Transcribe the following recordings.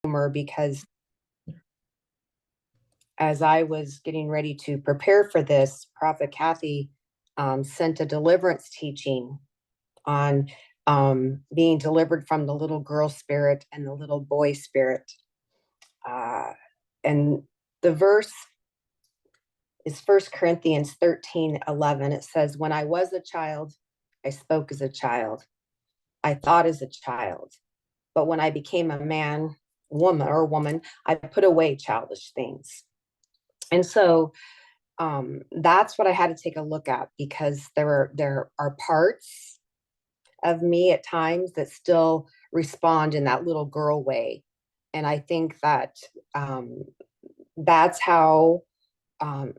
humor because as I was getting ready to prepare for this, Prophet Kathy sent a deliverance teaching on being delivered from the little girl spirit and the little boy spirit. And the verse is 1 Corinthians 13:11. It says, when I was a child, I spoke as a child. I thought as a child. But when I became a man, woman, I put away childish things. And so that's what I had to take a look at, because there are parts of me at times that still respond in that little girl way. And I think that that's how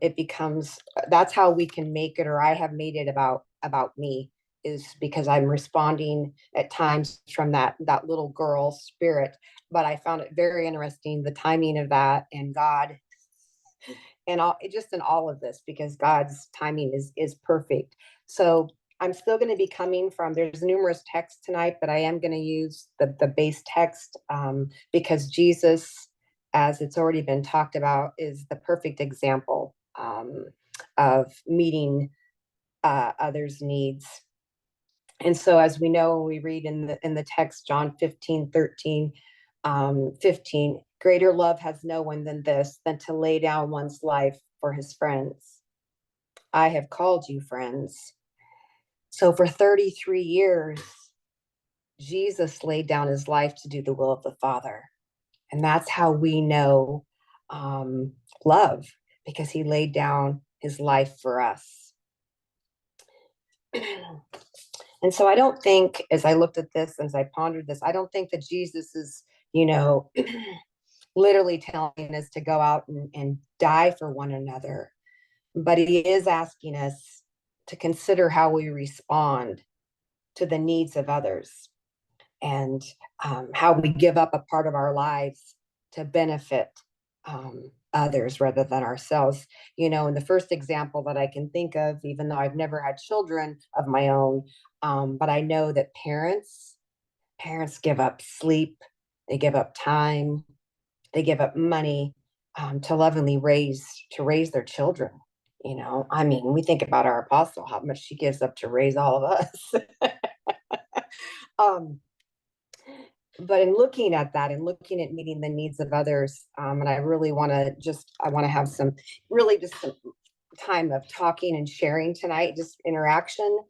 it becomes, that's how we can make it, or I have made it about me, is because I'm responding at times from that little girl spirit. But I found it very interesting, the timing of that, and God, and all, just in all of this, because God's timing is perfect. So I'm still going to be coming from, there's numerous texts tonight, but I am going to use the base text because Jesus, as it's already been talked about, is the perfect example of meeting others' needs. And so, as we know, when we read in the text, John 15:13, 15, greater love has no one than this, than to lay down one's life for his friends. I have called you friends. So for 33 years, Jesus laid down his life to do the will of the Father. And that's how we know love, because he laid down his life for us. And so I don't think, as I looked at this, as I pondered this, I don't think that Jesus is, literally telling us to go out and die for one another. But he is asking us to consider how we respond to the needs of others, and how we give up a part of our lives to benefit others rather than ourselves. And the first example that I can think of, even though I've never had children of my own, but I know that parents give up sleep, they give up time, they give up money to lovingly raise their children. We think about our apostle, how much she gives up to raise all of us. But in looking at that and looking at meeting the needs of others, and I really want to have some time of talking and sharing tonight, just interaction,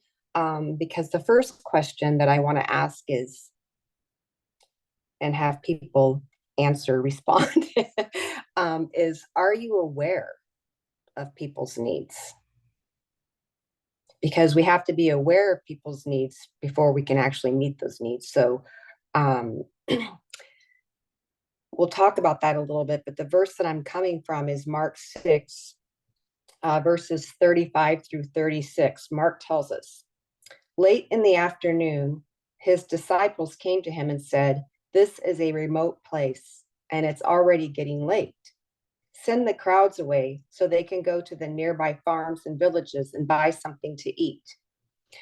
because the first question that I want to ask is, and have people respond, is, are you aware of people's needs? Because we have to be aware of people's needs before we can actually meet those needs. So we'll talk about that a little bit, but the verse that I'm coming from is Mark 6, verses 35 through 36. Mark tells us, late in the afternoon, his disciples came to him and said, this is a remote place, and it's already getting late. Send the crowds away so they can go to the nearby farms and villages and buy something to eat.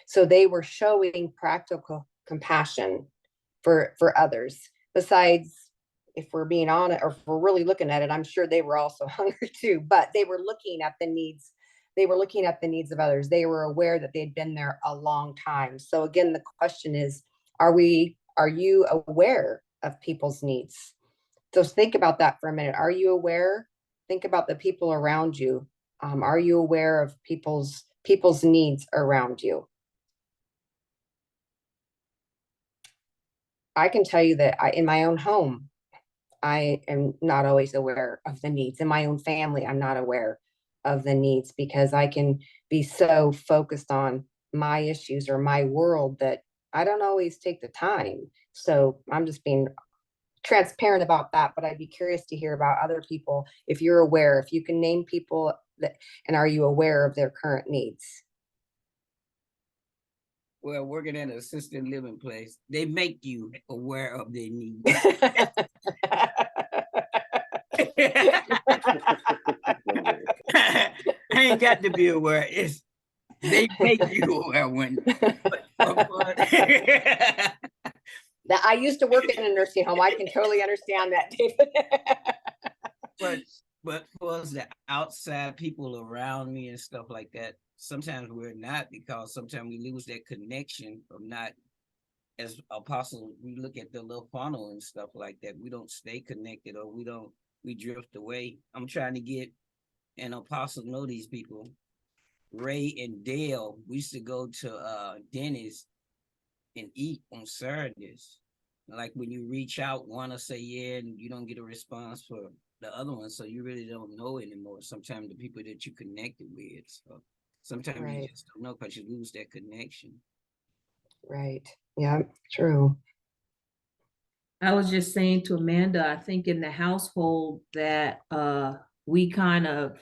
So they were showing practical compassion for others. Besides, if we're being honest, or if we're really looking at it, I'm sure they were also hungry too, but they were looking at the needs. They were looking at the needs of others. They were aware that they'd been there a long time. So again, the question is, are you aware of people's needs? So think about that for a minute. Are you aware? Think about the people around you. Are you aware of people's needs around you? I can tell you that in my own home, I am not always aware of the needs. In my own family, I'm not aware of the needs, because I can be so focused on my issues or my world that I don't always take the time. So I'm just being transparent about that, but I'd be curious to hear about other people. If you're aware, if you can name people and are you aware of their current needs? Well, working in an assisted living place, they make you aware of their needs. I ain't got to be aware. They make you aware when. That I used to work in a nursing home. I can totally understand that, David. But for us, the outside people around me and stuff like that, sometimes we're not, because sometimes we lose that connection from not, as apostle, we look at the little funnel and stuff like that. We don't stay connected, or we drift away. I'm trying to get an apostle know these people. Ray and Dale, we used to go to Denny's and eat on Saturdays. Like when you reach out, want to say yeah, and you don't get a response for the other one, so you really don't know anymore. Sometimes the people that you connected with, so sometimes you Right. just don't know because you lose that connection. Right. Yeah, true. I was just saying to Amanda, I think in the household that we kind of,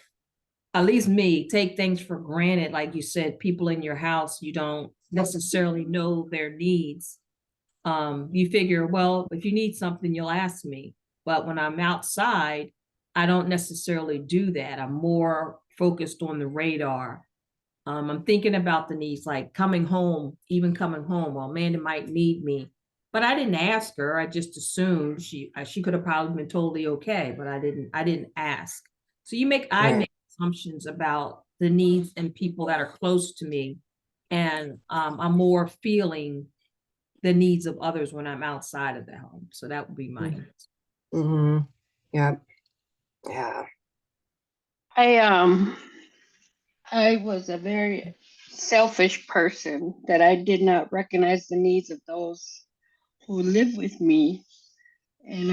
at least me, take things for granted. Like you said, people in your house, you don't necessarily know their needs. You figure, well, if you need something, you'll ask me. But when I'm outside, I don't necessarily do that. I'm more focused on the radar. I'm thinking about the needs, like coming home, even coming home. Well, Amanda might need me, but I didn't ask her. I just assumed she could have probably been totally okay, but I didn't ask. So I Right. make assumptions about the needs and people that are close to me, and I'm more feeling the needs of others when I'm outside of the home. So that would be my answer. Mm-hmm. Yeah. Yeah. I I was a very selfish person that I did not recognize the needs of those who live with me. And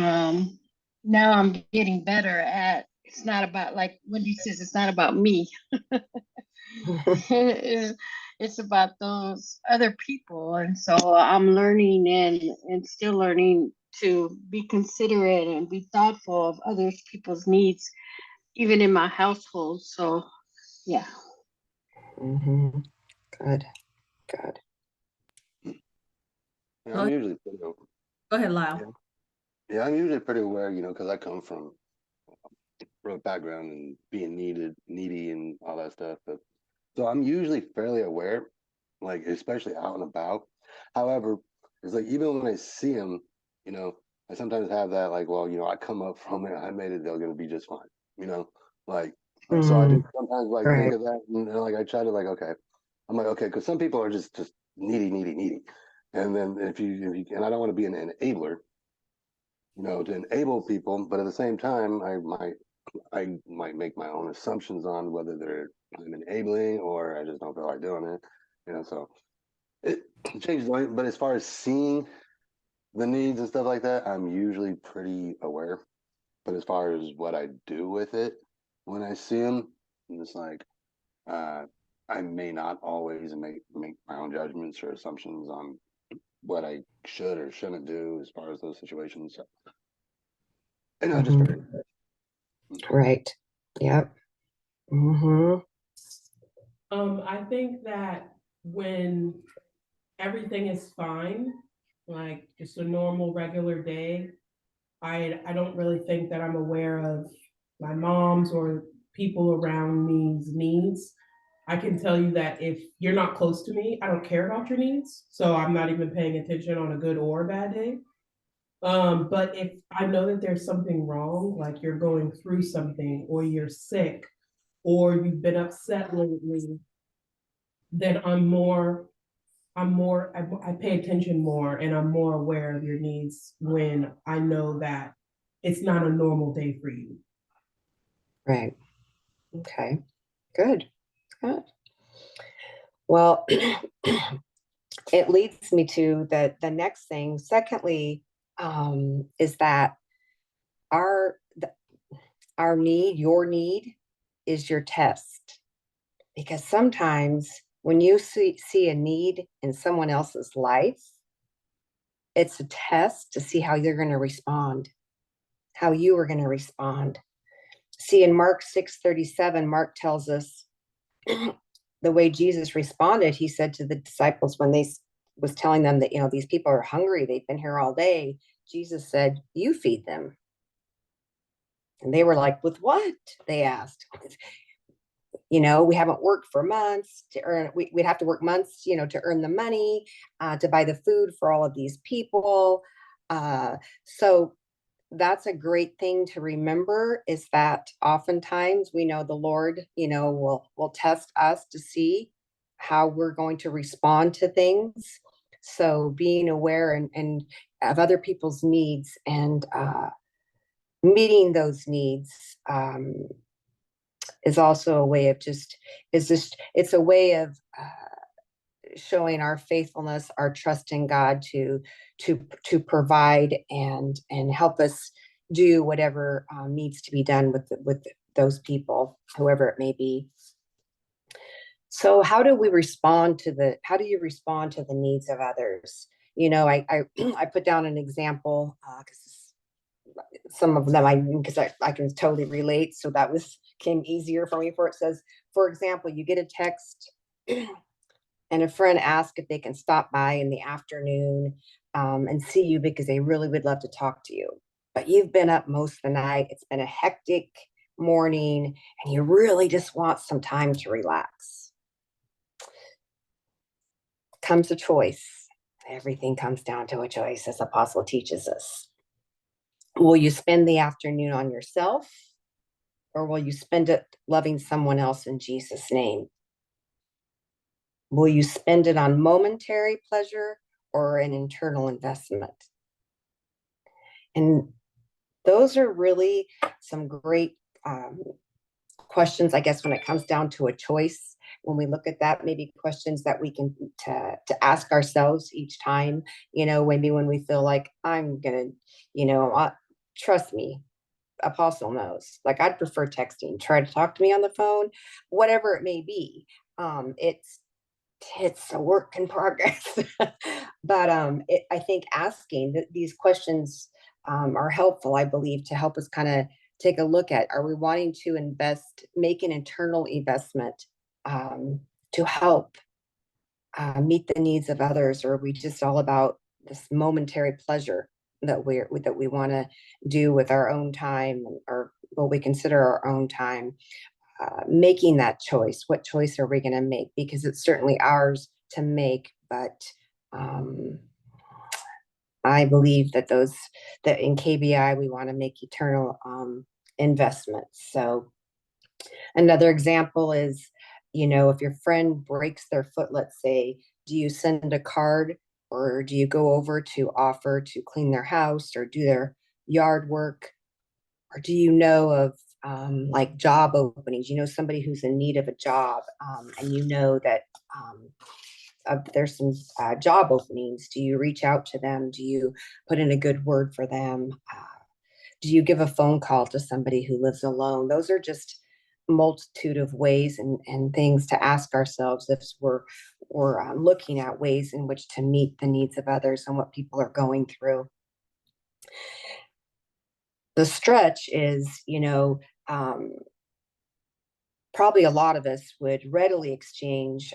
now I'm getting better at, it's not about, like Wendy says, it's not about me. it's, it's about those other people. And so I'm learning and still learning to be considerate and be thoughtful of other people's needs, even in my household. So yeah. Mm-hmm. Good. Good. Yeah, I'm usually pretty, Go ahead, Lyle. yeah, I'm usually pretty aware, because I come from a background and being needy and all that stuff. But so I'm usually fairly aware, like especially out and about. However, it's like even when I see them, I sometimes have that like, well, I come up from it, I made it, they're gonna be just fine, like. So I do sometimes like think Right. of that, and like I try to like, okay, I'm like, okay, because some people are just needy, and then if you and I don't want to be an enabler, to enable people, but at the same time, I might make my own assumptions on whether I'm enabling or I just don't feel like doing it. So it changes. But as far as seeing the needs and stuff like that, I'm usually pretty aware. But as far as what I do with it when I see them, I'm just like uh, I may not always make my own judgments or assumptions on what I should or shouldn't do as far as those situations. So, just Mhm. very. Right. Yep. Mm-hmm. I think that when everything is fine, like just a normal regular day, I don't really think that I'm aware of my mom's or people around me's needs. I can tell you that if you're not close to me, I don't care about your needs. So I'm not even paying attention on a good or a bad day. But if I know that there's something wrong, like you're going through something or you're sick or you've been upset lately, then I pay attention more and I'm more aware of your needs when I know that it's not a normal day for you. Right. Okay. Good. Good. Well, it leads me to the next thing. Secondly, is that our our need, your need, is your test. Because sometimes when you see a need in someone else's life, it's a test to see how you're going to respond, how you are going to respond. See, in Mark 6:37, Mark tells us the way Jesus responded. He said to the disciples when they was telling them that, these people are hungry, they've been here all day. Jesus said, you feed them. And they were like, with what? They asked. we haven't worked for months to earn, we'd have to work months, to earn the money, to buy the food for all of these people. So that's a great thing to remember, is that oftentimes we know the Lord, will test us to see how we're going to respond to things. So being aware and of other people's needs, and meeting those needs, is also a way of it's a way of showing our faithfulness, our trust in God to provide and help us do whatever needs to be done with those people, whoever it may be. So how do you respond to the needs of others? I put down an example, because some of them I can totally relate. So that came easier for me. For it says, for example, you get a text and a friend asks if they can stop by in the afternoon and see you because they really would love to talk to you. But you've been up most of the night. It's been a hectic morning and you really just want some time to relax. Comes a choice. Everything comes down to a choice, as Apostle teaches us. Will you spend the afternoon on yourself, or will you spend it loving someone else in Jesus' name? Will you spend it on momentary pleasure or an internal investment? And those are really some great questions, I guess, when it comes down to a choice. When we look at that, maybe questions that we can to ask ourselves each time, maybe when we feel like I'm gonna, trust me, Apostle knows, like, I'd prefer texting, try to talk to me on the phone, whatever it may be. It's a work in progress. But I think asking these questions are helpful, I believe, to help us kind of take a look at, are we wanting to make an internal investment to help meet the needs of others, or are we just all about this momentary pleasure that we want to do with our own time, or what we consider our own time? Making that choice, what choice are we going to make? Because it's certainly ours to make, but I believe that in KBI we want to make eternal investments. So another example is, if your friend breaks their foot, let's say, do you send a card, or do you go over to offer to clean their house or do their yard work? Or do you know of like job openings? Somebody who's in need of a job, and that there's some job openings. Do you reach out to them? Do you put in a good word for them? Do you give a phone call to somebody who lives alone? Those are just multitude of ways and things to ask ourselves if we're looking at ways in which to meet the needs of others and what people are going through. The stretch is, probably a lot of us would readily exchange,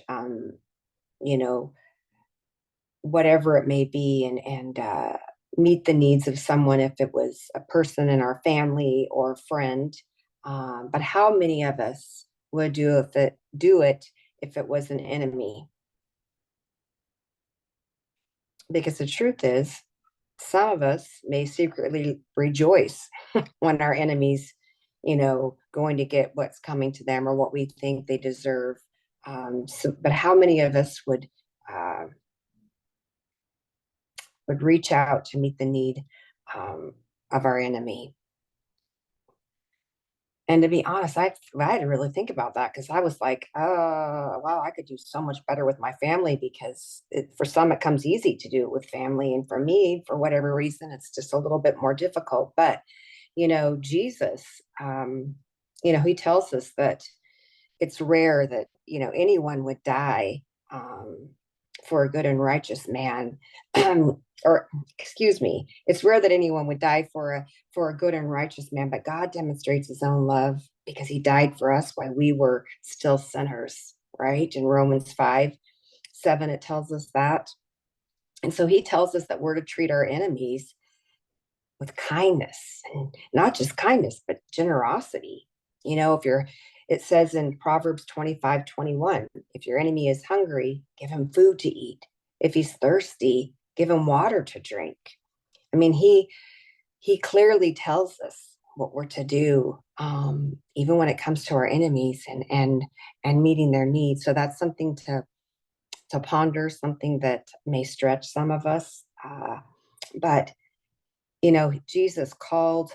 whatever it may be, and meet the needs of someone if it was a person in our family or a friend. But how many of us would do it if it was an enemy? Because the truth is, some of us may secretly rejoice when our enemies, going to get what's coming to them or what we think they deserve. But how many of us would reach out to meet the need of our enemy? And to be honest, I had to really think about that, because I was like, wow, I could do so much better with my family, because for some it comes easy to do it with family. And for me, for whatever reason, it's just a little bit more difficult. But, Jesus, he tells us that it's rare that, anyone would die for a good and righteous man. Or excuse me, it's rare that anyone would die for a good and righteous man, but God demonstrates his own love because he died for us while we were still sinners, right? In Romans 5:7, it tells us that. And so he tells us that we're to treat our enemies with kindness, and not just kindness, but generosity. If it says in Proverbs 25:21, if your enemy is hungry, give him food to eat. If he's thirsty, give him water to drink. I mean, he clearly tells us what we're to do, even when it comes to our enemies and meeting their needs. So that's something to ponder, something that may stretch some of us. But Jesus called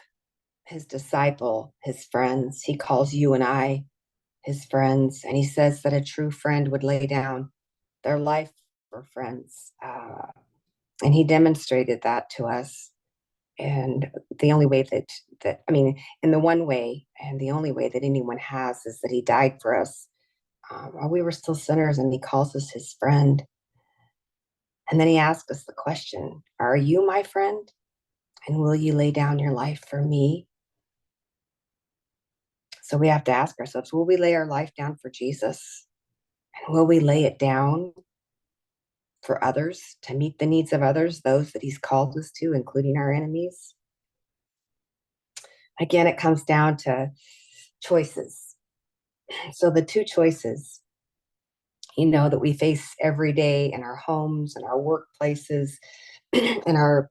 his disciple his friends. He calls you and I his friends, and he says that a true friend would lay down their life for friends. And he demonstrated that to us. And the only way in the one way and the only way that anyone has is that he died for us while we were still sinners, and he calls us his friend. And then he asks us the question, are you my friend? And will you lay down your life for me? So we have to ask ourselves, will we lay our life down for Jesus? And will we lay it down for others, to meet the needs of others, those that he's called us to, including our enemies? Again, it comes down to choices. So the two choices, that we face every day in our homes, in our workplaces, in our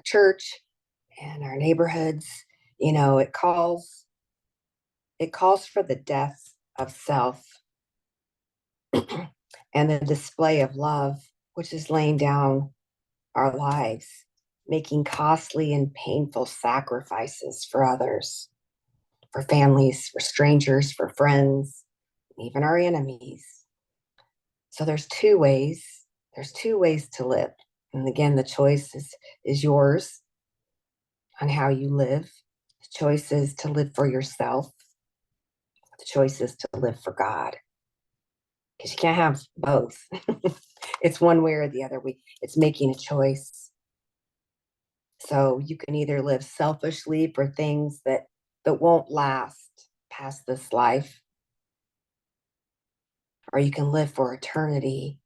church, and our neighborhoods, it calls for the death of self and the display of love, which is laying down our lives, making costly and painful sacrifices for others, for families, for strangers, for friends, even our enemies. So there's two ways to live. And again, the choice is yours on how you live. The choice is to live for yourself. The choice is to live for God. Because you can't have both. It's one way or the other. It's making a choice. So you can either live selfishly for things that won't last past this life, or you can live for eternity,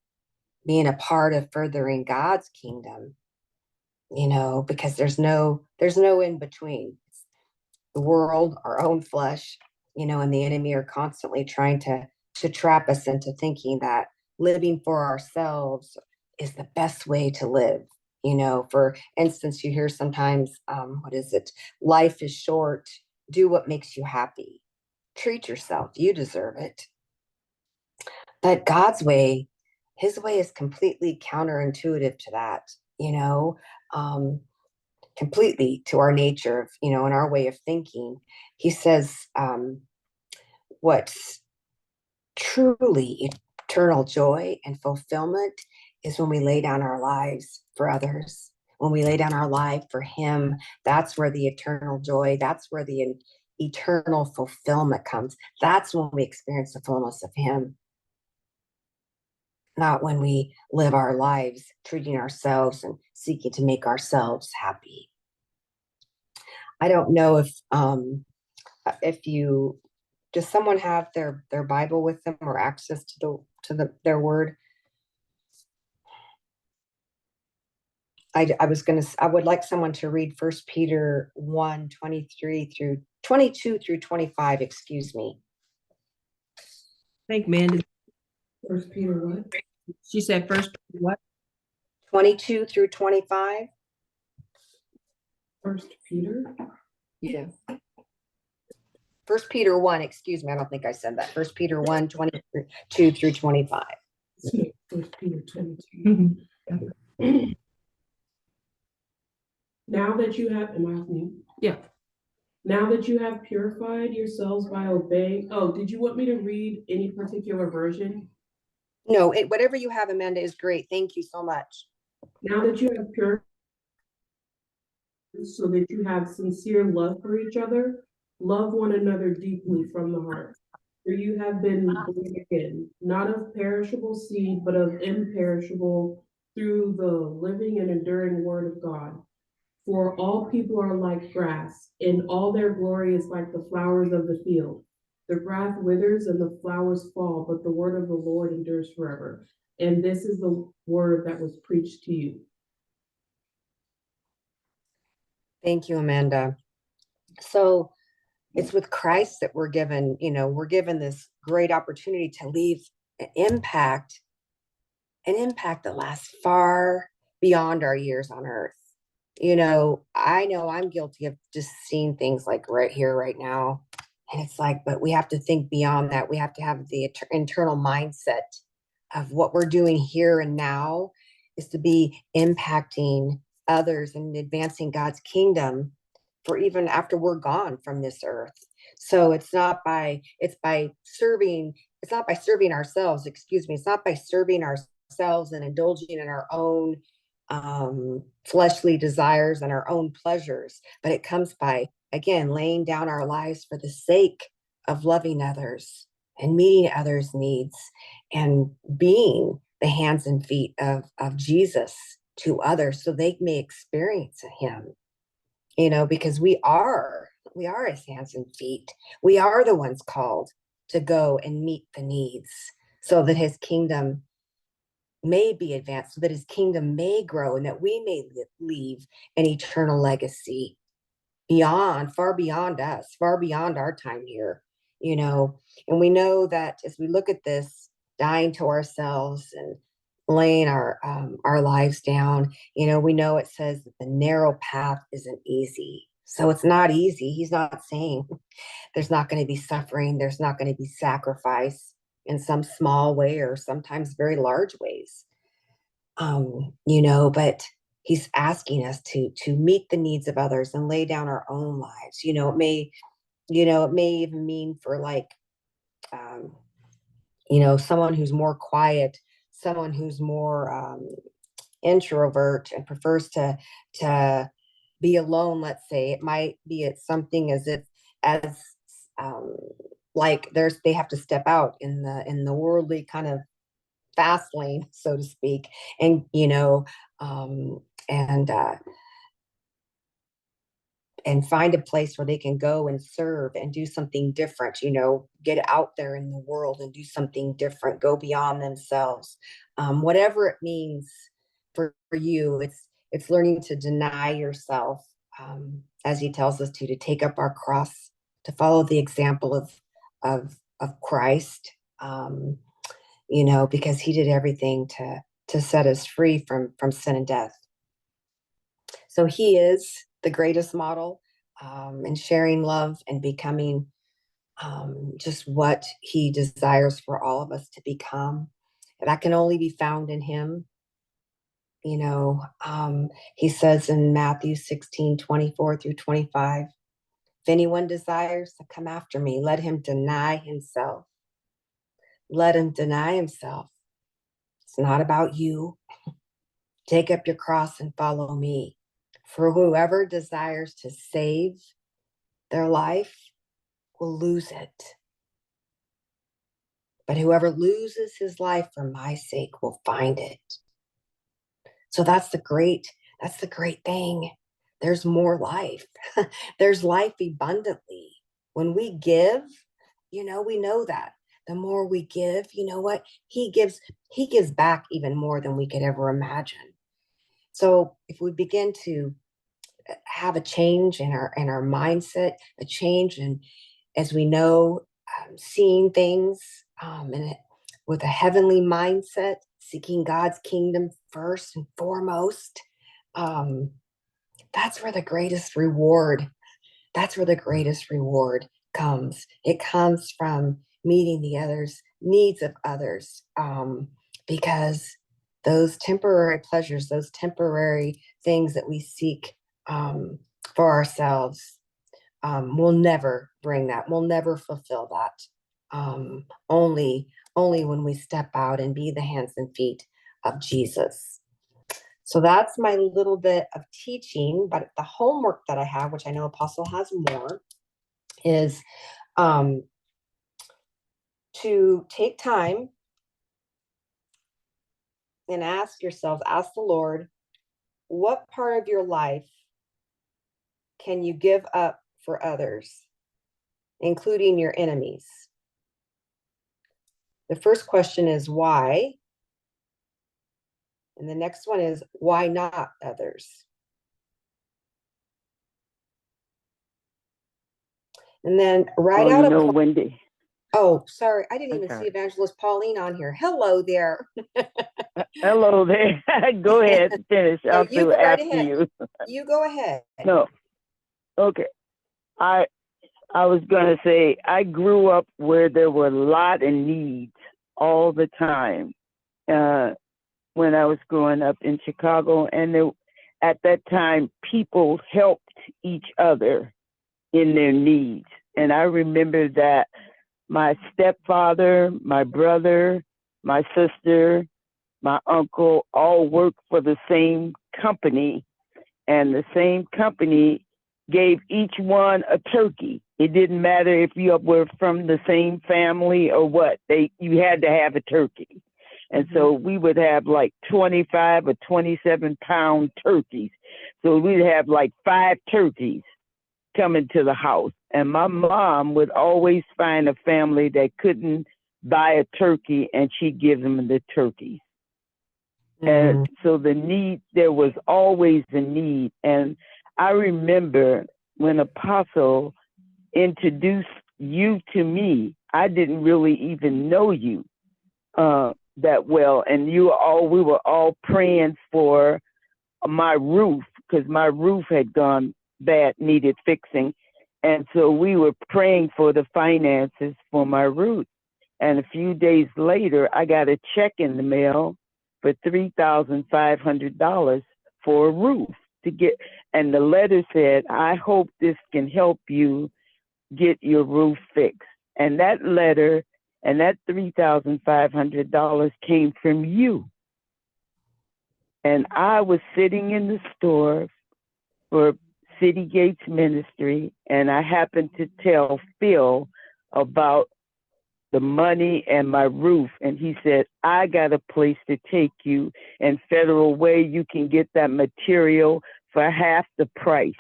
being a part of furthering God's kingdom, because there's no in between. The world, our own flesh, and the enemy are constantly trying to trap us into thinking that living for ourselves is the best way to live. For instance, you hear sometimes, what is it? Life is short. Do what makes you happy. Treat yourself. You deserve it. But God's way, his way is completely counterintuitive to that, completely to our nature, and our way of thinking. He says, what's truly eternal joy and fulfillment is when we lay down our lives for others. When we lay down our life for him, that's where the eternal joy, that's where the eternal fulfillment comes. That's when we experience the fullness of him. Not when we live our lives treating ourselves and seeking to make ourselves happy. I don't know if you, does someone have their Bible with them or access to their word? I would like someone to read 1 Peter 1:22 through 25, excuse me. I think Mandy, First Peter what? she said first what? 22 through 25. First Peter? Yeah. 1 Peter 1, excuse me, I don't think I said that. 1 Peter 1:22 through 25. First Peter 22. Now that you have, am I off mute? Yeah. Now that you have purified yourselves by obeying, did you want me to read any particular version? No, whatever you have, Amanda, is great. Thank you so much. Now that you have purified, so that you have sincere love for each other, love one another deeply from the heart. For you have been born again, not of perishable seed, but of imperishable, through the living and enduring word of God. For all people are like grass, and all their glory is like the flowers of the field. The grass withers and the flowers fall, but the word of the Lord endures forever. And this is the word that was preached to you. Thank you, Amanda. So It's with Christ that we're given, we're given this great opportunity to leave an impact, that lasts far beyond our years on earth. I know I'm guilty of just seeing things like right here, right now. And it's like, but we have to think beyond that. We have to have the internal mindset of what we're doing here and now is to be impacting others and advancing God's kingdom for even after we're gone from this earth. So it's by serving ourselves, excuse me. It's not by serving ourselves and indulging in our own fleshly desires and our own pleasures, but it comes by, again, laying down our lives for the sake of loving others and meeting others' needs and being the hands and feet of Jesus to others so they may experience him, because we are his hands and feet. We are the ones called to go and meet the needs so that his kingdom may be advanced, so that his kingdom may grow, and that we may leave an eternal legacy far beyond us, far beyond our time here, and we know that as we look at this, dying to ourselves and laying our lives down, we know it says that the narrow path isn't easy. So it's not easy. He's not saying there's not going to be suffering, there's not going to be sacrifice in some small way or sometimes very large ways. But he's asking us to meet the needs of others and lay down our own lives. It may even mean for like someone who's more quiet, someone who's more introvert and prefers to be alone. Let's say it might be at something as um, like they have to step out in the worldly kind of fast lane, so to speak, and um, and uh, and find a place where they can go and serve and do something different, get out there in the world and do something different, go beyond themselves. Whatever it means for you, it's learning to deny yourself, as he tells us to take up our cross, to follow the example of Christ, because he did everything to set us free from sin and death. So he is the greatest model in sharing love and becoming just what he desires for all of us to become. That can only be found in him. He says in Matthew 16:24-25, if anyone desires to come after me, let him deny himself. Let him deny himself. It's not about you. Take up your cross and follow me. For whoever desires to save their life will lose it. But whoever loses his life for my sake will find it. So that's the great thing. There's more life. There's life abundantly. When we give, we know that. The more we give, you know what? He gives back even more than we could ever imagine. So if we begin to have a change in our mindset, a change in, as we know, seeing things with a heavenly mindset, seeking God's kingdom first and foremost, that's where the greatest reward comes. It comes from meeting the needs of others, because those temporary pleasures, those temporary things that we seek for ourselves, will never bring that. We'll never fulfill that. Only when we step out and be the hands and feet of Jesus. So that's my little bit of teaching. But the homework that I have, which I know Apostle has more, is to take time and ask the Lord, what part of your life can you give up for others, including your enemies? The first question is why? And the next one is why not others? And then right Oh, out you of, know, Wendy. oh, sorry, I didn't I'm even see sorry. Evangelist Pauline on here. Hello there. Hello there. Go ahead, finish. No, I'm you through go right after ahead. you. You go ahead. No, okay. I I was gonna say I grew up where there were a lot of needs all the time. When I was growing up in Chicago, and at that time people helped each other in their needs. And I remember that my stepfather, my brother, my sister, my uncle all worked for the same company, and the same company gave each one a turkey. It didn't matter if you were from the same family or what. You had to have a turkey. And so we would have like 25 or 27-pound turkeys. So we'd have like 5 turkeys coming to the house. And my mom would always find a family that couldn't buy a turkey, and she'd give them the turkeys. And so there was always a need. And I remember when Apostle introduced you to me, I didn't really even know you that well. And we were all praying for my roof, because my roof had gone bad, needed fixing. And so we were praying for the finances for my roof. And a few days later, I got a check in the mail for $3,500 for a roof to get. And the letter said, I hope this can help you get your roof fixed. And that letter and that $3,500 came from you. And I was sitting in the store for City Gates Ministry, and I happened to tell Phil about the money and my roof. And he said, I got a place to take you, and Federal Way, you can get that material for half the price.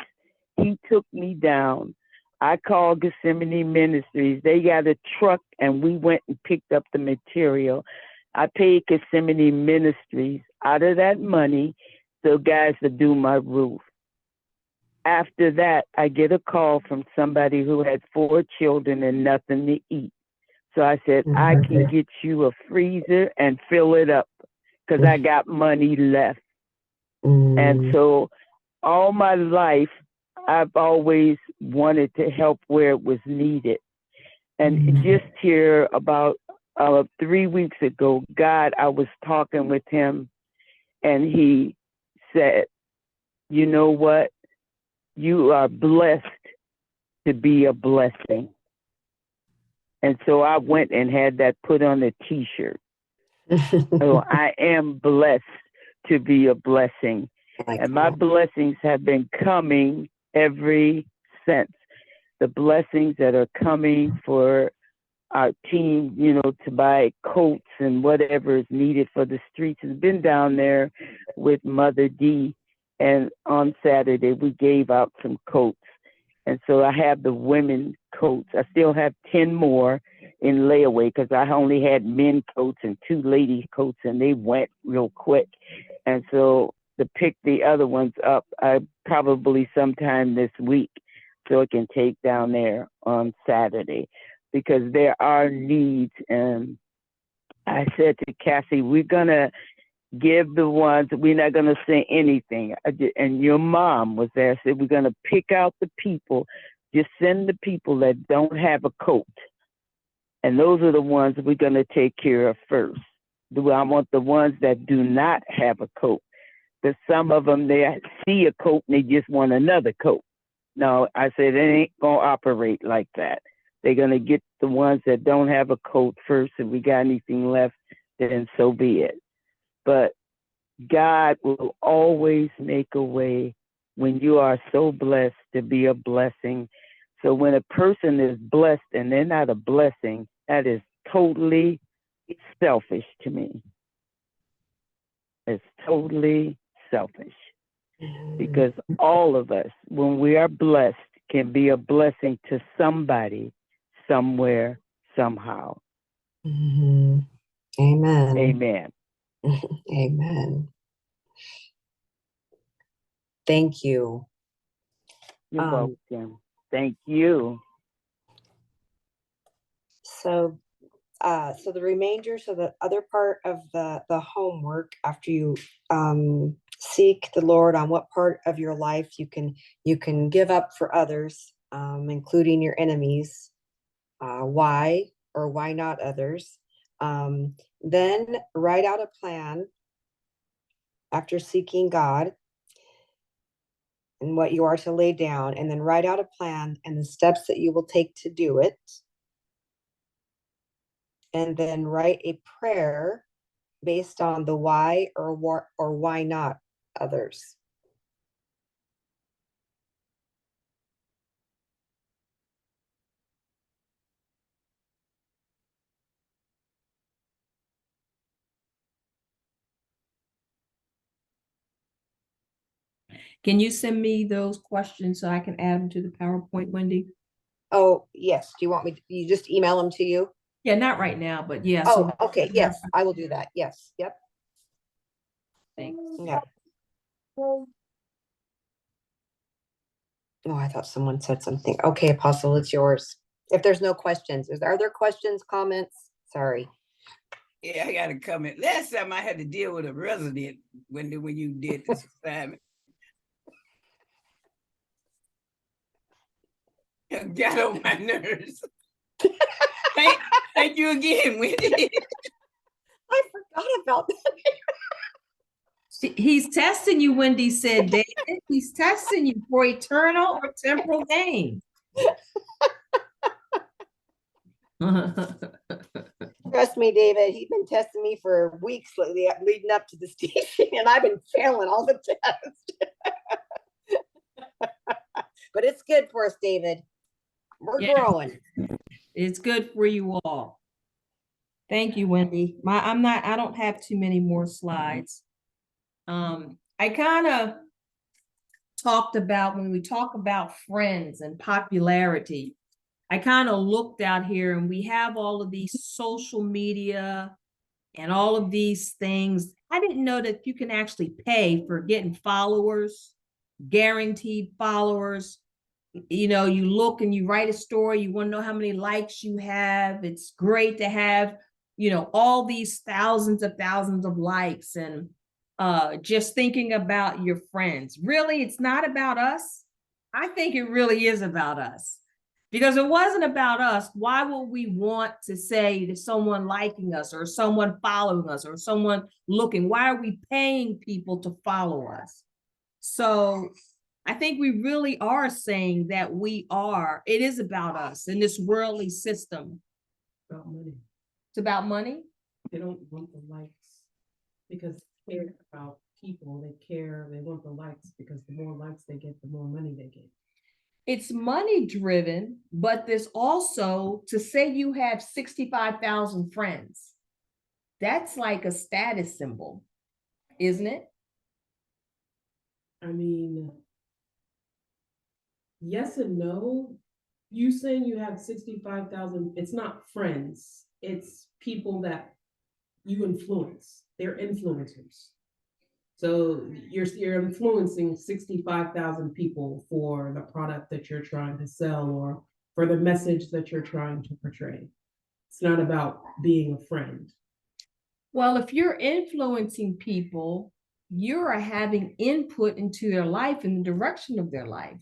He took me down. I called Gethsemane Ministries. They got a truck, and we went and picked up the material. I paid Gethsemane Ministries out of that money so guys to do my roof. After that, I get a call from somebody who had 4 children and nothing to eat. So I said, I can get you a freezer and fill it up because I got money left. And so all my life, I've always wanted to help where it was needed. And just here about 3 weeks ago, I was talking with him, and he said, you know what? You are blessed to be a blessing. And so I went and had that put on a t-shirt. So I am blessed to be a blessing. And my blessings have been coming ever since. The blessings that are coming for our team, to buy coats and whatever is needed for the streets, has been down there with Mother D. And on Saturday, we gave out some coats. And so I have the women coats. I still have 10 more in layaway because I only had men coats and 2 ladies coats, and they went real quick. And so to pick the other ones up, I probably sometime this week, so I can take down there on Saturday, because there are needs. And I said to Cassie, we're going to give the ones, we're not going to say anything. And your mom was there, said we're going to pick out the people, just send the people that don't have a coat. And those are the ones we're going to take care of first. I want the ones that do not have a coat. Because some of them, they see a coat and they just want another coat. No, I said, it ain't going to operate like that. They're going to get the ones that don't have a coat first. If we got anything left, then so be it. But God will always make a way when you are so blessed to be a blessing. So when a person is blessed and they're not a blessing, that is totally selfish to me. It's totally selfish. Because all of us, when we are blessed, can be a blessing to somebody, somewhere, somehow. Amen. Amen. Amen. Thank you. You're welcome. Thank you. So, so the remainder, so the other part of the homework after you seek the Lord on what part of your life you can give up for others, including your enemies, why or why not others. Then write out a plan after seeking God and what you are to lay down, and then write out a plan and the steps that you will take to do it. And then write a prayer based on the why or what or why not others. Can you send me those questions so I can add them to the PowerPoint, Wendy? Oh, yes. Do you want me to, you just email them to you? Yeah, not right now, but yeah. Oh, So okay. Yes, I will do that. Yes. Yep. thanks. Yeah. Oh, I thought someone said something. Okay, Apostle, it's yours. If there's no questions, are there questions, comments? Sorry. Yeah, I got a comment. Last time I had to deal with a resident when you did this assignment. Got on my nerves. Thank you again, Wendy. I forgot about that. He's testing you, Wendy said, David. He's testing you for eternal or temporal gain. Trust me, David, he's been testing me for weeks lately, leading up to the station, and I've been failing all the tests. But it's good for us, David. We're Yeah. growing. It's good for you all. Thank you, Wendy. I don't have too many more slides. I kind of talked about when we talk about friends and popularity, I kind of looked out here and we have all of these social media and all of these things. I didn't know that you can actually pay for getting followers, guaranteed followers. You know, you look and you write a story, you want to know how many likes you have. It's great to have, you know, all these thousands of likes and just thinking about your friends. Really, it's not about us. I think it really is about us. Because it wasn't about us, why would we want to say to someone liking us or someone following us or someone looking? Why are we paying people to follow us? So I think we really are saying that it is about us in this worldly system. About money. It's about money. They don't want the likes because they care about people. They want the likes because the more likes they get, the more money they get. It's money driven, but there's also to say you have 65,000 friends. That's like a status symbol, isn't it? I mean, yes and no. You saying you have 65,000, it's not friends. It's people that you influence. They're influencers. So you're influencing 65,000 people for the product that you're trying to sell or for the message that you're trying to portray. It's not about being a friend. Well, if you're influencing people, you're having input into their life and the direction of their life.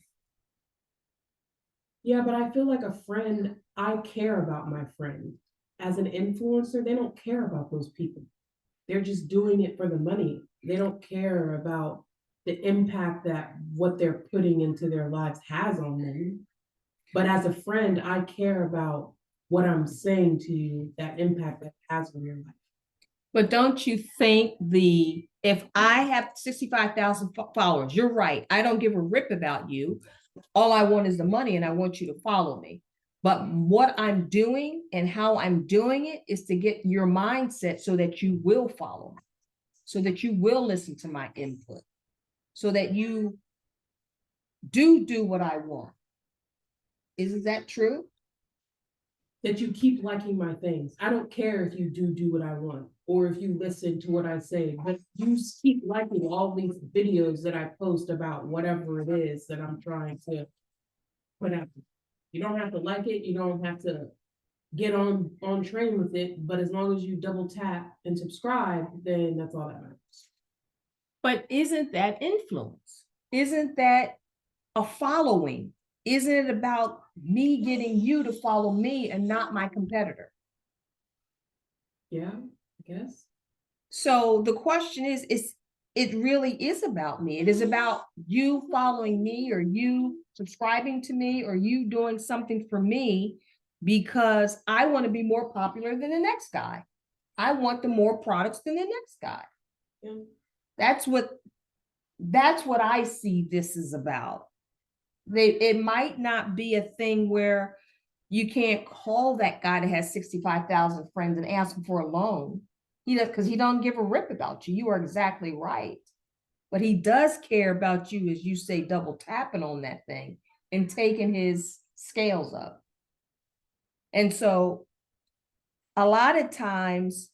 Yeah, but I feel like a friend, I care about my friend. As an influencer, they don't care about those people. They're just doing it for the money. They don't care about the impact that what they're putting into their lives has on them. But as a friend, I care about what I'm saying to you, that impact that has on your life. But don't you think if I have 65,000 followers, you're right. I don't give a rip about you. All I want is the money and I want you to follow me. But what I'm doing and how I'm doing it is to get your mindset so that you will follow me, so that you will listen to my input, so that you do what I want. Isn't that true? That you keep liking my things. I don't care if you do what I want or if you listen to what I say, but you keep liking all these videos that I post about whatever it is that I'm trying to put out. You don't have to like it. You don't have to get on train with it, but as long as you double tap and subscribe, then that's all that matters. But isn't that influence? Isn't that a following? Isn't it about me getting you to follow me and not my competitor? Yeah, I guess. So the question is, it really is about me. It is about you following me, or you subscribing to me, or you doing something for me because I want to be more popular than the next guy. I want the more products than the next guy. Yeah. That's what I see this is about. It might not be a thing where you can't call that guy that has 65,000 friends and ask him for a loan. He does, because he don't give a rip about you. You are exactly right. But he does care about you, as you say, double tapping on that thing and taking his scales up. And so a lot of times,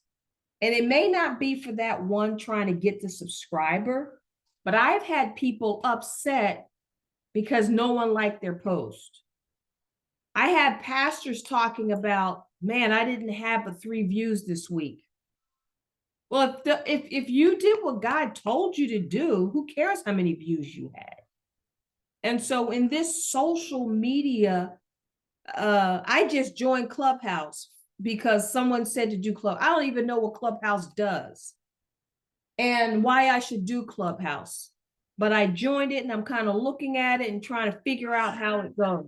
and it may not be for that one trying to get the subscriber, but I've had people upset because no one liked their post. I had pastors talking about, man, I didn't have but 3 views this week. Well, if you did what God told you to do, who cares how many views you had? And so in this social media, I just joined Clubhouse because someone said to do Club. I don't even know what Clubhouse does and why I should do Clubhouse. But I joined it and I'm kind of looking at it and trying to figure out how it goes.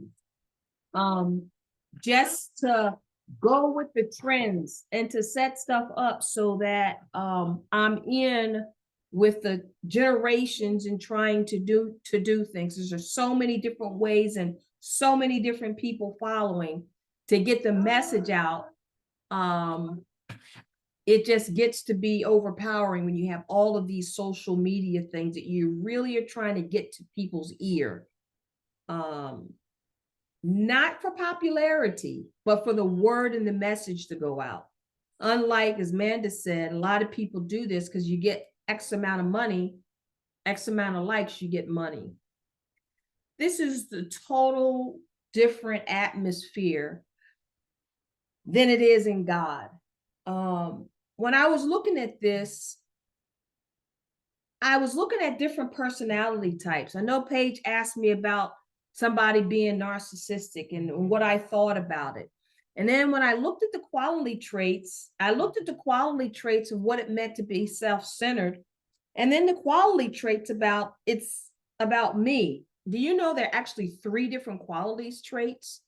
Just to go with the trends and to set stuff up so that I'm in with the generations and trying to do things. There's just so many different ways and so many different people following to get the message out. It just gets to be overpowering when you have all of these social media things that you really are trying to get to people's ear. Not for popularity, but for the word and the message to go out. Unlike, as Amanda said, a lot of people do this because you get X amount of money, X amount of likes, you get money. This is the total different atmosphere than it is in God. When I was looking at this, I was looking at different personality types. I know Paige asked me about somebody being narcissistic and what I thought about it. And then when I looked at the quality traits, I looked at the quality traits of what it meant to be self-centered. And then the quality traits about, it's about me. Do you know there are actually 3 different qualities traits?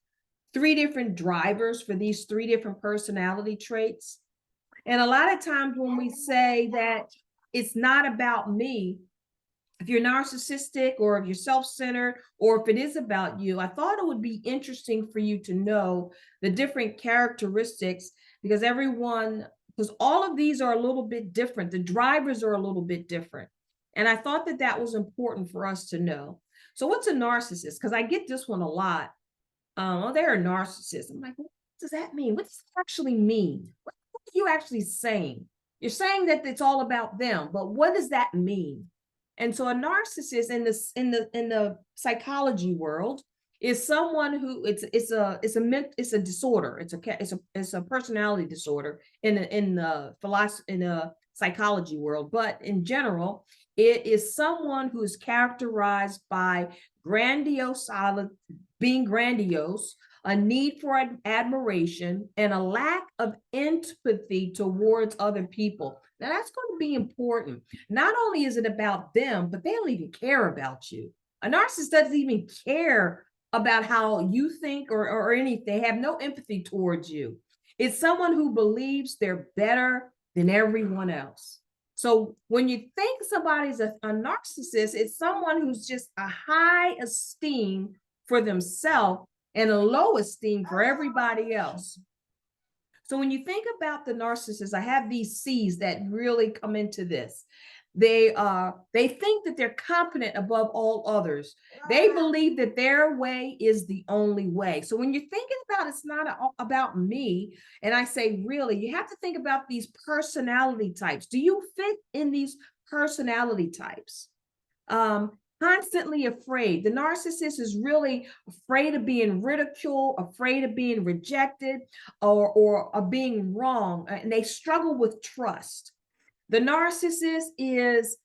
3 different drivers for these 3 different personality traits. And a lot of times when we say that it's not about me, if you're narcissistic or if you're self-centered or if it is about you, I thought it would be interesting for you to know the different characteristics, because all of these are a little bit different. The drivers are a little bit different. And I thought that that was important for us to know. So what's a narcissist? Because I get this one a lot. Oh, they're a narcissist. I'm like, what does that mean? What does it actually mean? What are you actually saying? You're saying that it's all about them, but what does that mean? And so a narcissist in the psychology world is someone who it's a disorder. It's a personality disorder in the philosophy, in the psychology world. But in general, it is someone who is characterized by being grandiose, a need for admiration, and a lack of empathy towards other people. Now that's going to be important. Not only is it about them, but they don't even care about you. A narcissist doesn't even care about how you think or anything. They have no empathy towards you. It's someone who believes they're better than everyone else. So when you think somebody's a narcissist, it's someone who's just a high esteem for themselves and a low esteem for everybody else. So when you think about the narcissist, I have these C's that really come into this. They think that they're competent above all others. They believe that their way is the only way. So when you're thinking about it's not about me, and I say really, you have to think about these personality types. Do you fit in these personality types? constantly afraid. The narcissist is really afraid of being ridiculed, afraid of being rejected, or being wrong, and they struggle with trust. The narcissist is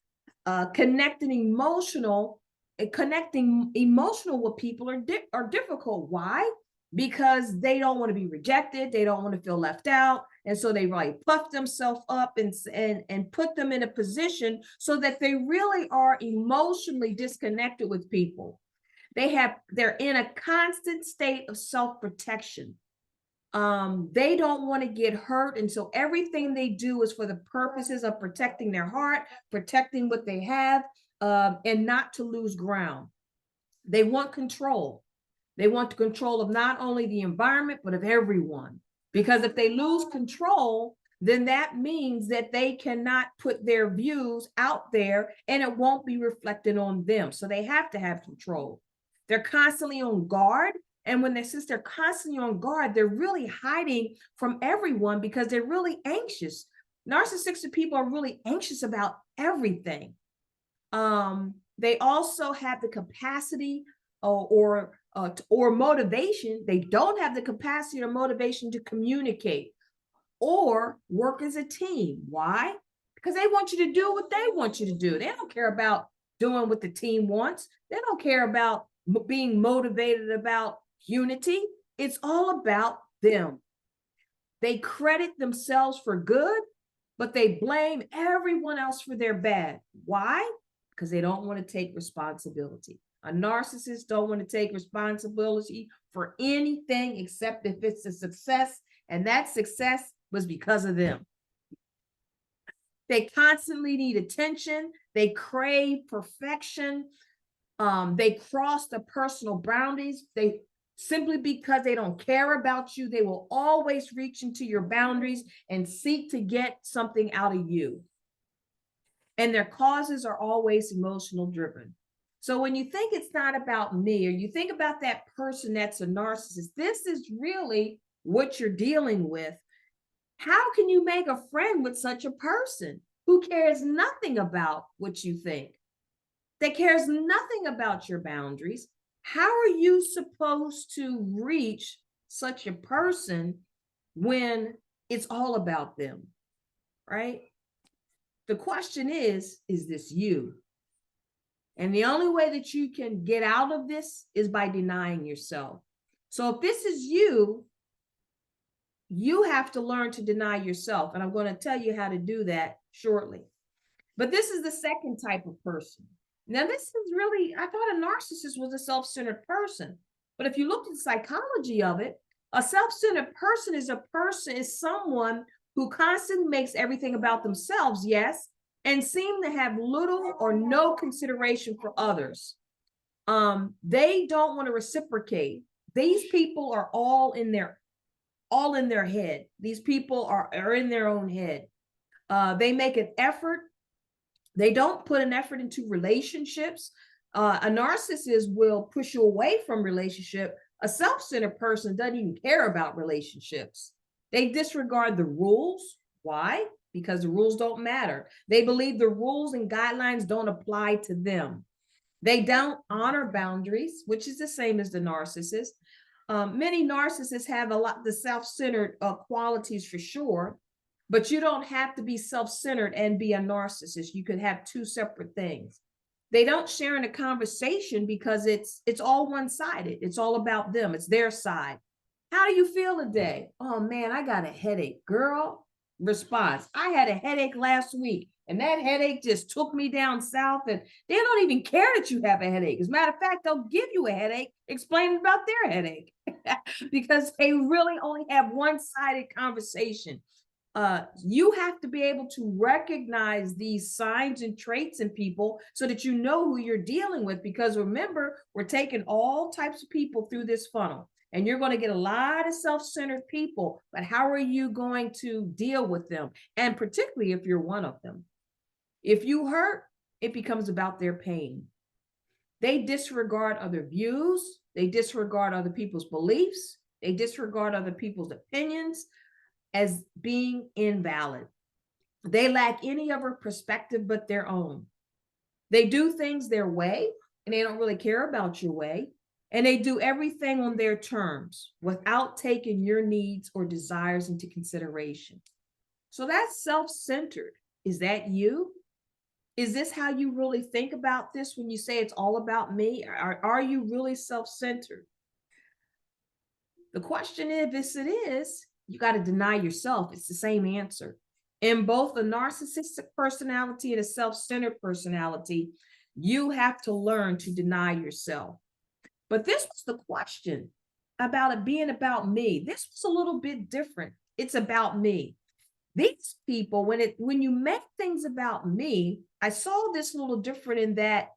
connecting emotional with people are difficult. Why? Because they don't want to be rejected, they don't want to feel left out, and so they really puff themselves up and put them in a position so that they really are emotionally disconnected with people. They're in a constant state of self-protection. They don't want to get hurt, and so everything they do is for the purposes of protecting their heart, protecting what they have, and not to lose ground. They want control. They want the control of not only the environment, but of everyone. Because if they lose control, then that means that they cannot put their views out there and it won't be reflected on them. So they have to have control. They're constantly on guard. And since they're constantly on guard, they're really hiding from everyone because they're really anxious. Narcissistic people are really anxious about everything. They also have the capacity or motivation. They don't have the capacity or motivation to communicate or work as a team. Why? Because they want you to do what they want you to do. They don't care about doing what the team wants. They don't care about being motivated about unity. It's all about them. They credit themselves for good, but they blame everyone else for their bad. Why? Because they don't want to take responsibility. A narcissist don't want to take responsibility for anything except if it's a success, and that success was because of them. They constantly need attention. They crave perfection. They cross the personal boundaries. They simply because they don't care about you, they will always reach into your boundaries and seek to get something out of you. And their causes are always emotional driven. So when you think it's not about me, or you think about that person that's a narcissist, this is really what you're dealing with. How can you make a friend with such a person who cares nothing about what you think? That cares nothing about your boundaries. How are you supposed to reach such a person when it's all about them, right? The question is this you? And the only way that you can get out of this is by denying yourself. So if this is you, you have to learn to deny yourself. And I'm going to tell you how to do that shortly. But this is the second type of person. Now, this is really, I thought a narcissist was a self-centered person. But if you look at the psychology of it, a self-centered person is someone who constantly makes everything about themselves, yes, and seem to have little or no consideration for others. They don't want to reciprocate. These people are all in their head. These people are in their own head. They make an effort. They don't put an effort into relationships. A narcissist will push you away from relationship. A self-centered person doesn't even care about relationships. They disregard the rules. Why? Because the rules don't matter. They believe the rules and guidelines don't apply to them. They don't honor boundaries, which is the same as the narcissist. Many narcissists have a lot the self-centered qualities for sure, but you don't have to be self-centered and be a narcissist. You could have two separate things. They don't share in a conversation because it's all one-sided. It's all about them. It's their side. How do you feel today? Oh man, I got a headache. Girl, response. I had a headache last week and that headache just took me down south, and they don't even care that you have a headache. As a matter of fact, they'll give you a headache explaining about their headache because they really only have one-sided conversation. You have to be able to recognize these signs and traits in people so that you know who you're dealing with, because remember, we're taking all types of people through this funnel. And you're going to get a lot of self-centered people, but how are you going to deal with them? And particularly if you're one of them. If you hurt, it becomes about their pain. They disregard other views. They disregard other people's beliefs. They disregard other people's opinions as being invalid. They lack any other perspective but their own. They do things their way, and they don't really care about your way. And they do everything on their terms without taking your needs or desires into consideration. So that's self-centered. Is that you? Is this how you really think about this when you say it's all about me? Are you really self-centered? The question is, if it is, you got to deny yourself. It's the same answer. In both a narcissistic personality and a self-centered personality, you have to learn to deny yourself. But this was the question about it being about me. This was a little bit different. It's about me. These people, when you make things about me, I saw this a little different in that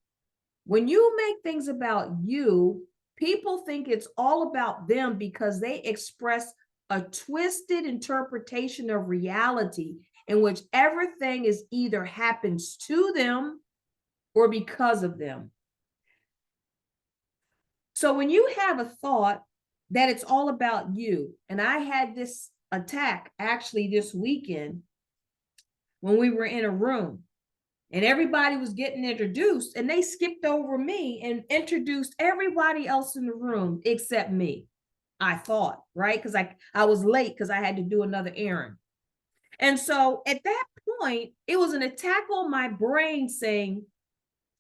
when you make things about you, people think it's all about them because they express a twisted interpretation of reality in which everything is either happens to them or because of them. So when you have a thought that it's all about you, and I had this attack actually this weekend when we were in a room and everybody was getting introduced and they skipped over me and introduced everybody else in the room except me. I thought, right? Because I was late because I had to do another errand. And so at that point, it was an attack on my brain saying,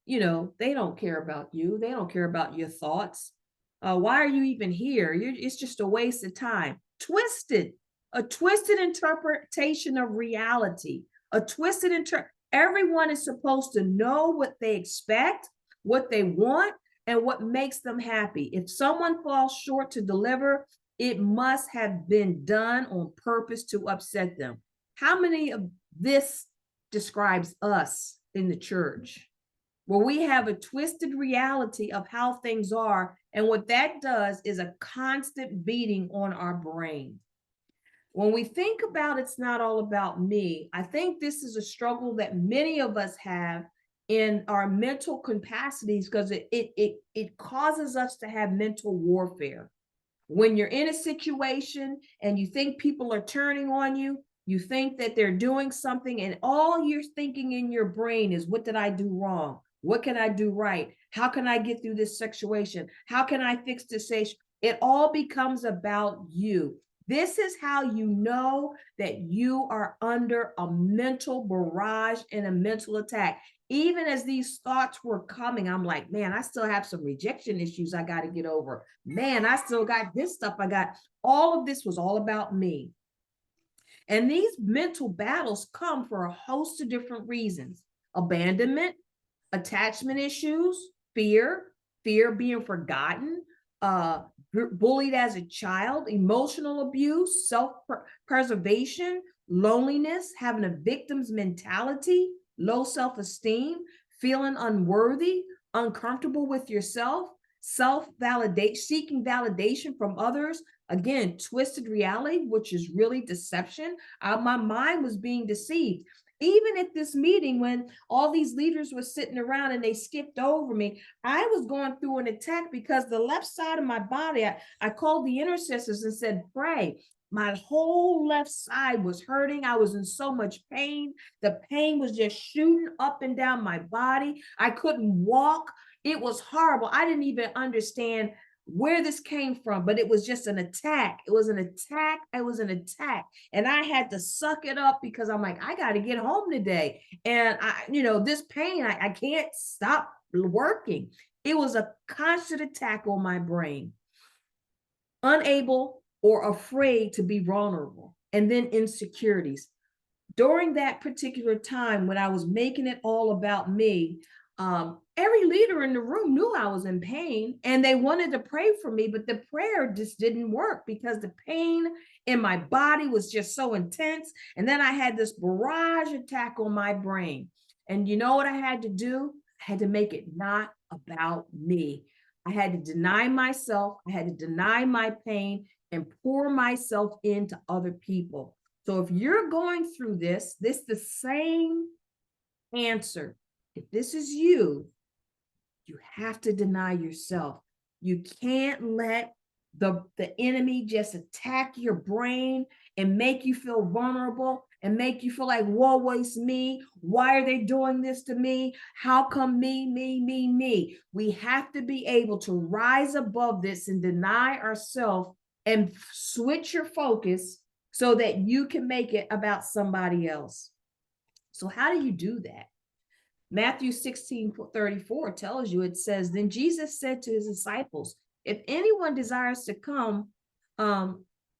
you know, they don't care about you. They don't care about your thoughts. Why are you even here? It's just a waste of time. A twisted interpretation of reality, everyone is supposed to know what they expect, what they want, and what makes them happy. If someone falls short to deliver, it must have been done on purpose to upset them. How many of this describes us in the church, where we have a twisted reality of how things are, and what that does is a constant beating on our brain. When we think about it's not all about me, I think this is a struggle that many of us have in our mental capacities because it causes us to have mental warfare. When you're in a situation and you think people are turning on you, you think that they're doing something, and all you're thinking in your brain is, what did I do wrong? What can I do right? How can I get through this situation? How can I fix this issue? It all becomes about you. This is how you know that you are under a mental barrage and a mental attack. Even as these thoughts were coming, I'm like, man, I still have some rejection issues I got to get over. Man, I still got this stuff I got. All of this was all about me. And these mental battles come for a host of different reasons: abandonment, attachment issues, fear being forgotten, bullied as a child, emotional abuse, self-preservation, loneliness, having a victim's mentality, low self-esteem, feeling unworthy, uncomfortable with yourself, self-validation, seeking validation from others. Again, twisted reality, which is really deception. My mind was being deceived. Even at this meeting, when all these leaders were sitting around and they skipped over me, I was going through an attack because the left side of my body, I called the intercessors and said, pray. My whole left side was hurting. I was in so much pain. The pain was just shooting up and down my body. I couldn't walk. It was horrible. I didn't even understand where this came from, but it was just an attack. It was an attack. It was an attack. And I had to suck it up because I'm like, I got to get home today. And this pain, I can't stop working. It was a constant attack on my brain. Unable or afraid to be vulnerable. And then insecurities. During that particular time when I was making it all about me, every leader in the room knew I was in pain and they wanted to pray for me, but the prayer just didn't work because the pain in my body was just so intense. And then I had this barrage attack on my brain. And you know what I had to do? I had to make it not about me. I had to deny myself. I had to deny my pain and pour myself into other people. So if you're going through this the same answer. If this is you, you have to deny yourself. You can't let the enemy just attack your brain and make you feel vulnerable and make you feel like, whoa, it's me. Why are they doing this to me? How come me? We have to be able to rise above this and deny ourselves and switch your focus so that you can make it about somebody else. So how do you do that? Matthew 16:34 tells you, it says, then Jesus said to his disciples, if anyone desires to come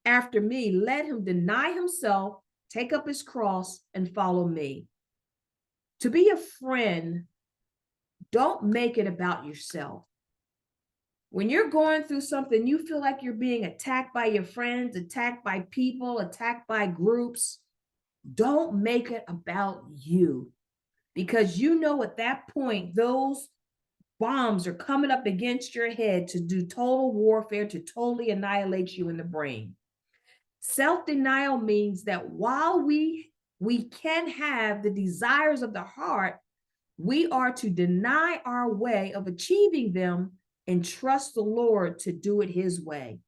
after me, let him deny himself, take up his cross, and follow me. To be a friend, don't make it about yourself. When you're going through something, you feel like you're being attacked by your friends, attacked by people, attacked by groups, don't make it about you. Because you know at that point, those bombs are coming up against your head to do total warfare, to totally annihilate you in the brain. Self-denial means that while we can have the desires of the heart, we are to deny our way of achieving them and trust the Lord to do it his way.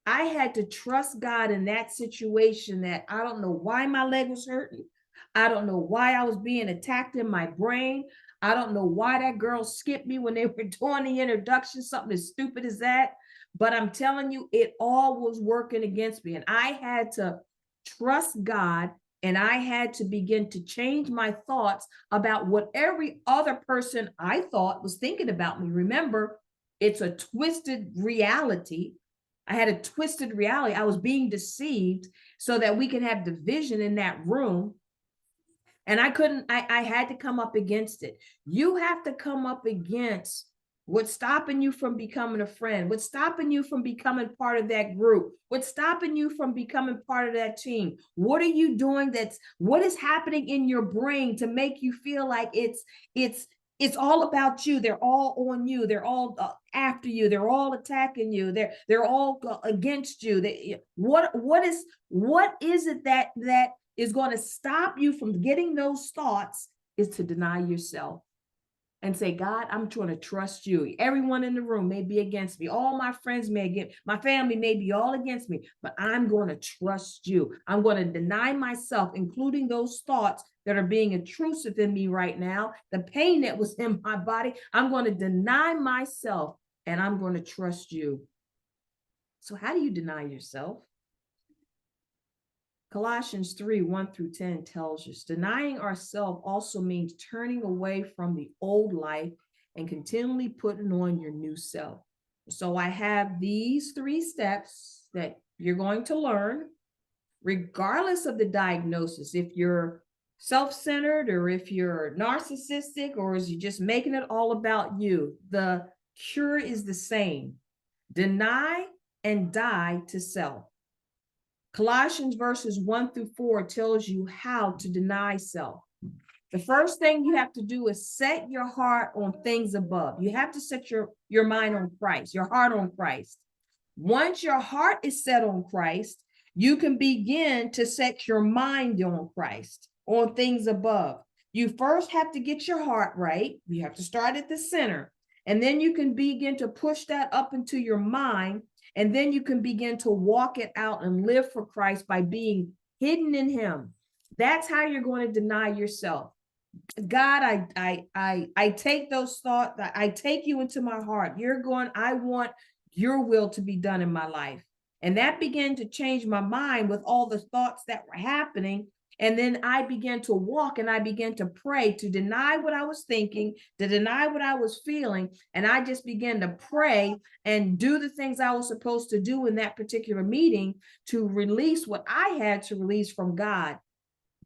I had to trust God in that situation that I don't know why my leg was hurting. I don't know why I was being attacked in my brain. I don't know why that girl skipped me when they were doing the introduction, something as stupid as that. But I'm telling you, it all was working against me. And I had to trust God, and I had to begin to change my thoughts about what every other person I thought was thinking about me. Remember, it's a twisted reality. I had a twisted reality. I was being deceived so that we can have division in that room. And I had to come up against it. You have to come up against what's stopping you from becoming a friend, what's stopping you from becoming part of that group, what's stopping you from becoming part of that team. What are you doing? What is happening in your brain to make you feel like it's all about you? They're all on you. They're all after you. They're all attacking you. They're all against you. What is it that is going to stop you from getting those thoughts? Is to deny yourself and say, God, I'm trying to trust you. Everyone in the room may be against me. All my friends may get, my family may be all against me, but I'm going to trust you. I'm going to deny myself, including those thoughts that are being intrusive in me right now, the pain that was in my body. I'm going to deny myself and I'm going to trust you. So how do you deny yourself? Colossians 3:1-10 tells us denying ourselves also means turning away from the old life and continually putting on your new self. So I have these 3 steps that you're going to learn, regardless of the diagnosis. If you're self-centered, or if you're narcissistic, or is you just making it all about you, the cure is the same. Deny and die to self. Colossians verses 1-4 tells you how to deny self. The first thing you have to do is set your heart on things above. You have to set your mind on Christ, your heart on Christ. Once your heart is set on Christ, you can begin to set your mind on Christ, on things above. You first have to get your heart right. You have to start at the center, and then you can begin to push that up into your mind. And then you can begin to walk it out and live for Christ by being hidden in him. That's how you're going to deny yourself. God, I take those thoughts, I take you into my heart. I want your will to be done in my life. And that began to change my mind with all the thoughts that were happening. And then I began to walk and I began to pray to deny what I was thinking, to deny what I was feeling. And I just began to pray and do the things I was supposed to do in that particular meeting to release what I had to release from God.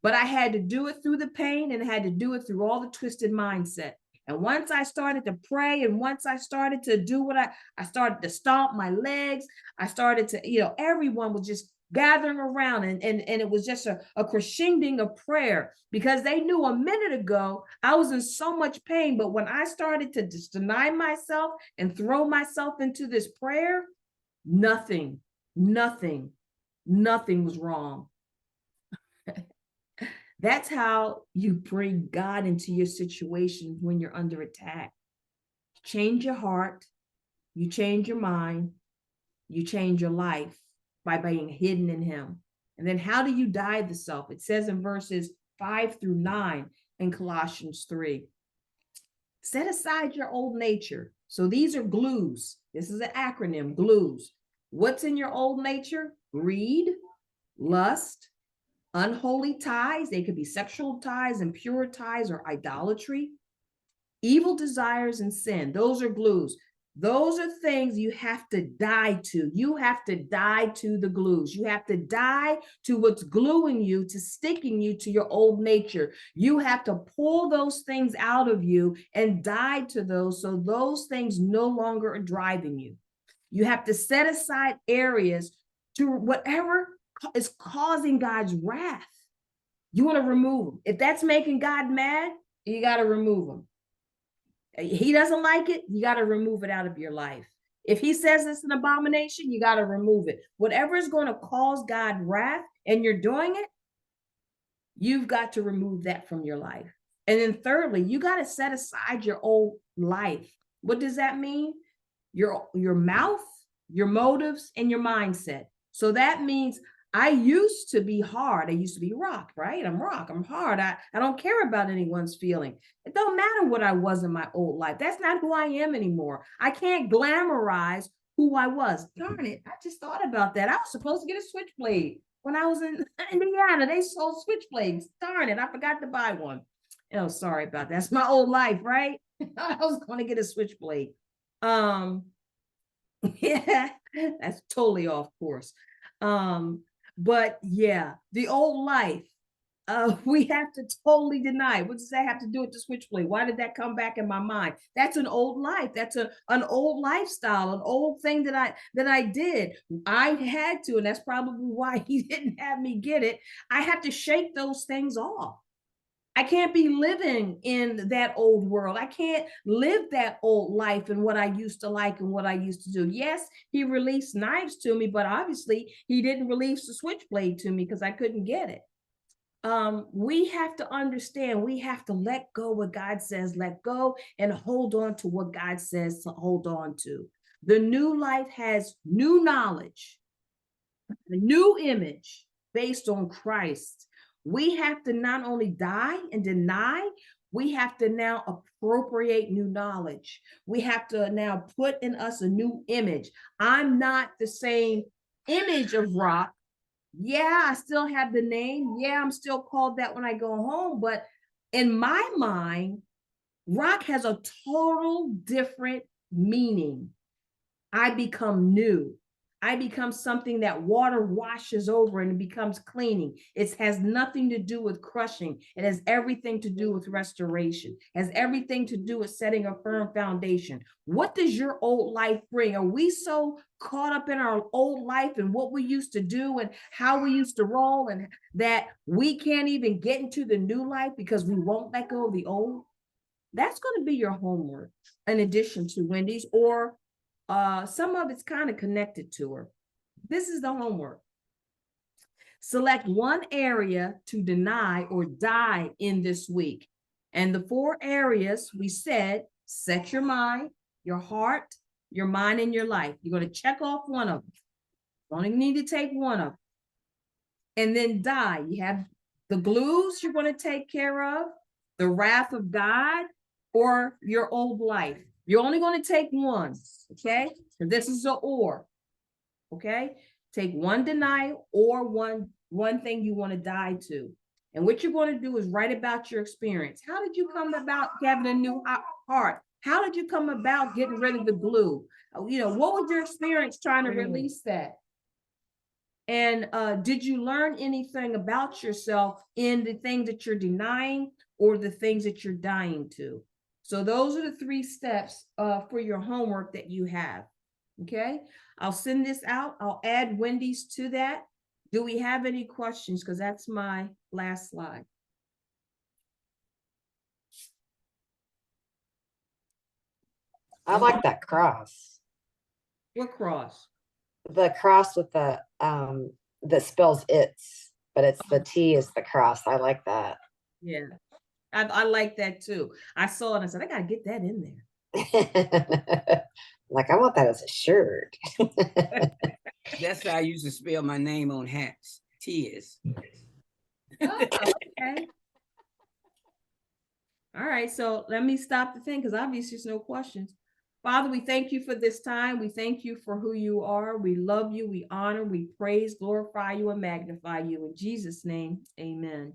But I had to do it through the pain, and I had to do it through all the twisted mindset. And once I started to pray, and once I started to do what I started to stomp my legs, I started to, everyone was just gathering around, and it was just a crescendo of prayer, because they knew a minute ago I was in so much pain. But when I started to just deny myself and throw myself into this prayer, nothing was wrong. That's how you bring God into your situation when you're under attack. Change your heart, you change your mind, you change your life by being hidden in him. And then how do you die the self? It says in verses 5 through 9 in Colossians 3. Set aside your old nature. So these are glues. This is an acronym, glues. What's in your old nature? Greed, lust, unholy ties. They could be sexual ties, impure ties, or idolatry. Evil desires and sin. Those are glues. Those are things you have to die to. You have to die to the glues. You have to die to what's gluing you, to sticking you to your old nature. You have to pull those things out of you and die to those, so those things no longer are driving you. You have to set aside areas to whatever is causing God's wrath. You want to remove them. If that's making God mad, you got to remove them. He doesn't like it, you got to remove it out of your life. If he says it's an abomination, you got to remove it. Whatever is going to cause God wrath and you're doing it, you've got to remove that from your life. And then thirdly, you got to set aside your old life. What does that mean? Your mouth, your motives, and your mindset. So that means I used to be hard. I used to be rock, right? I'm rock. I'm hard. I don't care about anyone's feeling. It don't matter what I was in my old life. That's not who I am anymore. I can't glamorize who I was. Darn it. I just thought about that. I was supposed to get a switchblade. When I was in Indiana, they sold switchblades. Darn it. I forgot to buy one. Oh, sorry about that. That's my old life, right? I was going to get a switchblade. Yeah, that's totally off course. But yeah, the old life, we have to totally deny. What does that have to do with the switchblade? Why did that come back in my mind? That's an old life. That's an old lifestyle, an old thing that I did. I had to, and that's probably why he didn't have me get it. I have to shake those things off. I can't be living in that old world. I can't live that old life and what I used to like and what I used to do. Yes, he released knives to me, but obviously he didn't release the switchblade to me because I couldn't get it. We have to understand, we have to let go what God says, let go and hold on to what God says to hold on to. The new life has new knowledge, a new image based on Christ. We have to not only die and deny, we have to now appropriate new knowledge. We have to now put in us a new image. I'm not the same image of rock. Yeah, I still have the name. Yeah, I'm still called that when I go home. But in my mind, rock has a total different meaning. I become new. I become something that water washes over and it becomes cleaning. It has nothing to do with crushing. It has everything to do with restoration. It has everything to do with setting a firm foundation. What does your old life bring? Are we so caught up in our old life and what we used to do and how we used to roll and that we can't even get into the new life because we won't let go of the old? That's going to be your homework in addition to Wendy's, or some of it's kind of connected to her. This is the homework. Select one area to deny or die in this week. And the 4 areas we said: set your mind, your heart, your mind, and your life. You're going to check off one of them. You only need to take one of them. And then die. You have the glues you're going to take care of, the wrath of God, or your old life. You're only going to take one, okay? And this is an or, okay? Take one denial or one thing you want to die to. And what you're going to do is write about your experience. How did you come about having a new heart? How did you come about getting rid of the glue? You know, what was your experience trying to release that? And did you learn anything about yourself in the things that you're denying or the things that you're dying to? So those are the 3 steps for your homework that you have. Okay, I'll send this out. I'll add Wendy's to that. Do we have any questions? Because that's my last slide. I like that cross. What cross? The cross with the that spells it's, but it's the T is the cross. I like that. Yeah, I like that too. I saw it and I said, I gotta get that in there. Like, I want that as a shirt. That's how I used to spell my name on hats. Tears. Oh, okay. All right, so let me stop the thing because obviously there's no questions. Father, we thank you for this time. We thank you for who you are. We love you. We honor, we praise, glorify you, and magnify you. In Jesus' name, amen.